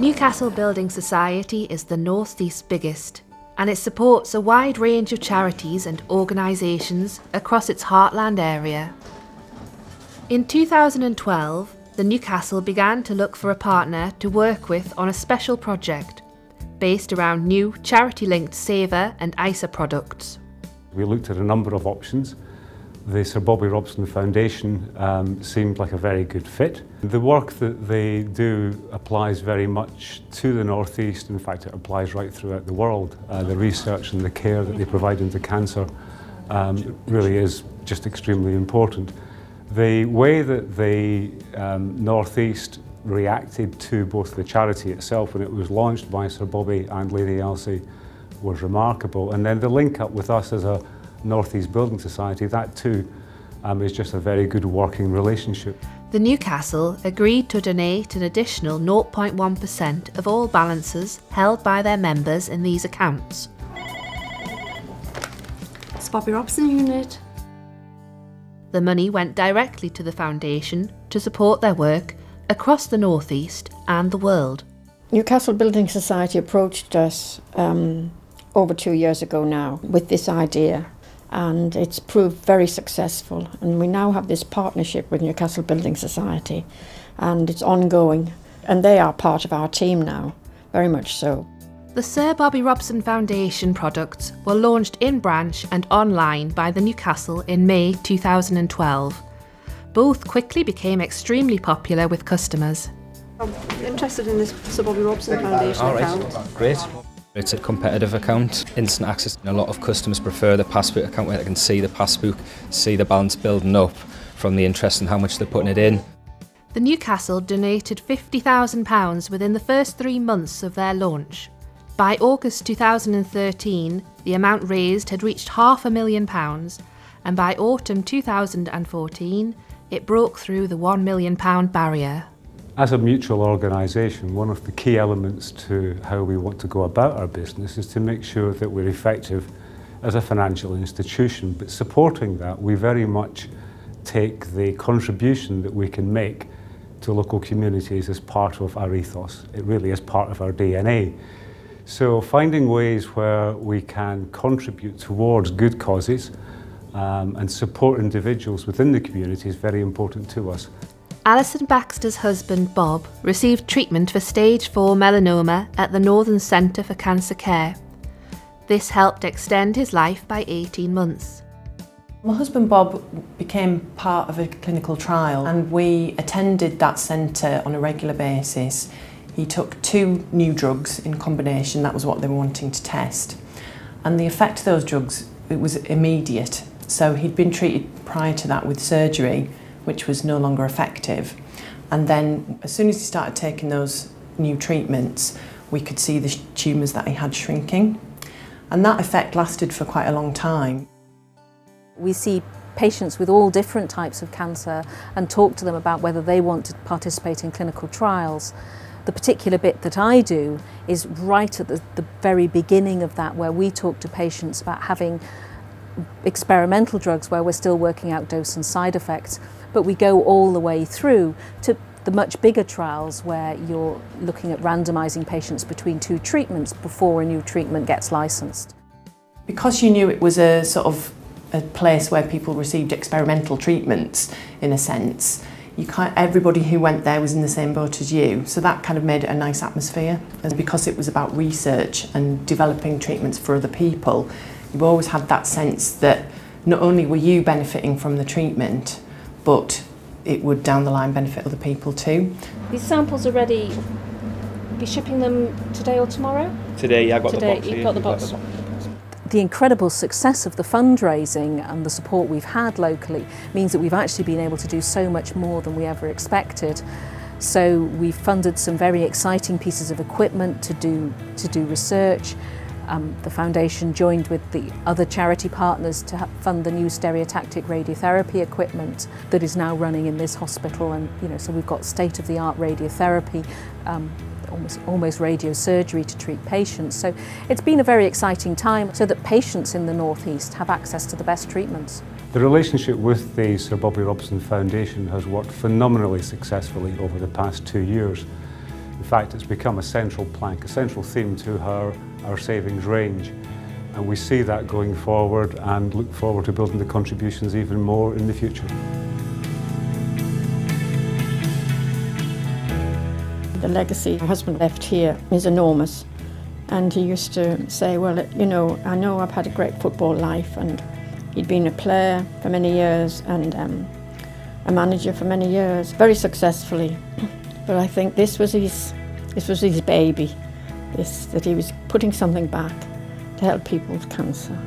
Newcastle Building Society is the North East's biggest, and it supports a wide range of charities and organisations across its heartland area. In 2012, the Newcastle began to look for a partner to work with on a special project based around new charity-linked Saver and ISA products. We looked at a number of options. The Sir Bobby Robson Foundation seemed like a very good fit. The work that they do applies very much to the North East. In fact, it applies right throughout the world. The research and the care that they provide into cancer really is just extremely important. The way that the North East reacted to both the charity itself when it was launched by Sir Bobby and Lady Elsie was remarkable. And then the link up with us as a North East Building Society, that too is just a very good working relationship. The Newcastle agreed to donate an additional 0.1% of all balances held by their members in these accounts. It's Bobby Robson unit. The money went directly to the foundation to support their work across the North East and the world. Newcastle Building Society approached us over 2 years ago now with this idea, and it's proved very successful, and we now have this partnership with Newcastle Building Society, and it's ongoing, and they are part of our team now, very much so. The Sir Bobby Robson Foundation products were launched in branch and online by the Newcastle in May 2012. Both quickly became extremely popular with customers. I'm interested in this Sir Bobby Robson Foundation account. Great. It's a competitive account, instant access. A lot of customers prefer the passbook account where they can see the passbook, see the balance building up from the interest and how much they're putting it in. The Newcastle donated £50,000 within the first 3 months of their launch. By August 2013, the amount raised had reached £500,000, and by autumn 2014, it broke through the £1 million barrier. As a mutual organisation, one of the key elements to how we want to go about our business is to make sure that we're effective as a financial institution. But supporting that, we very much take the contribution that we can make to local communities as part of our ethos. It really is part of our DNA. So finding ways where we can contribute towards good causes and support individuals within the community is very important to us. Alison Baxter's husband, Bob, received treatment for stage 4 melanoma at the Northern Centre for Cancer Care. This helped extend his life by 18 months. My husband Bob became part of a clinical trial, and we attended that centre on a regular basis. He took 2 new drugs in combination, that was what they were wanting to test. And the effect of those drugs, it was immediate. So he'd been treated prior to that with surgery, which was no longer effective. And then as soon as he started taking those new treatments, we could see the tumours that he had shrinking. And that effect lasted for quite a long time. We see patients with all different types of cancer and talk to them about whether they want to participate in clinical trials. The particular bit that I do is right at the very beginning of that, where we talk to patients about having experimental drugs where we're still working out dose and side effects, but we go all the way through to the much bigger trials where you're looking at randomising patients between 2 treatments before a new treatment gets licensed. Because you knew it was a sort of a place where people received experimental treatments, in a sense, everybody who went there was in the same boat as you, so that kind of made it a nice atmosphere. And because it was about research and developing treatments for other people, you always had that sense that not only were you benefiting from the treatment, but it would down the line benefit other people too. These samples are ready. Be shipping them today or tomorrow? Today, yeah, I got the box. You've got the box. The incredible success of the fundraising and the support we've had locally means that we've actually been able to do so much more than we ever expected. So we've funded some very exciting pieces of equipment to do research. The foundation joined with the other charity partners to fund the new stereotactic radiotherapy equipment that is now running in this hospital, and so we've got state-of-the-art radiotherapy, almost radiosurgery to treat patients. So it's been a very exciting time so that patients in the North East have access to the best treatments. The relationship with the Sir Bobby Robson Foundation has worked phenomenally successfully over the past 2 years. In fact, it's become a central plank, a central theme to our savings range. And we see that going forward and look forward to building the contributions even more in the future. The legacy my husband left here is enormous. And he used to say, well, you know I've had a great football life, and he'd been a player for many years and a manager for many years, very successfully. But I think this was his baby, that he was putting something back to help people with cancer.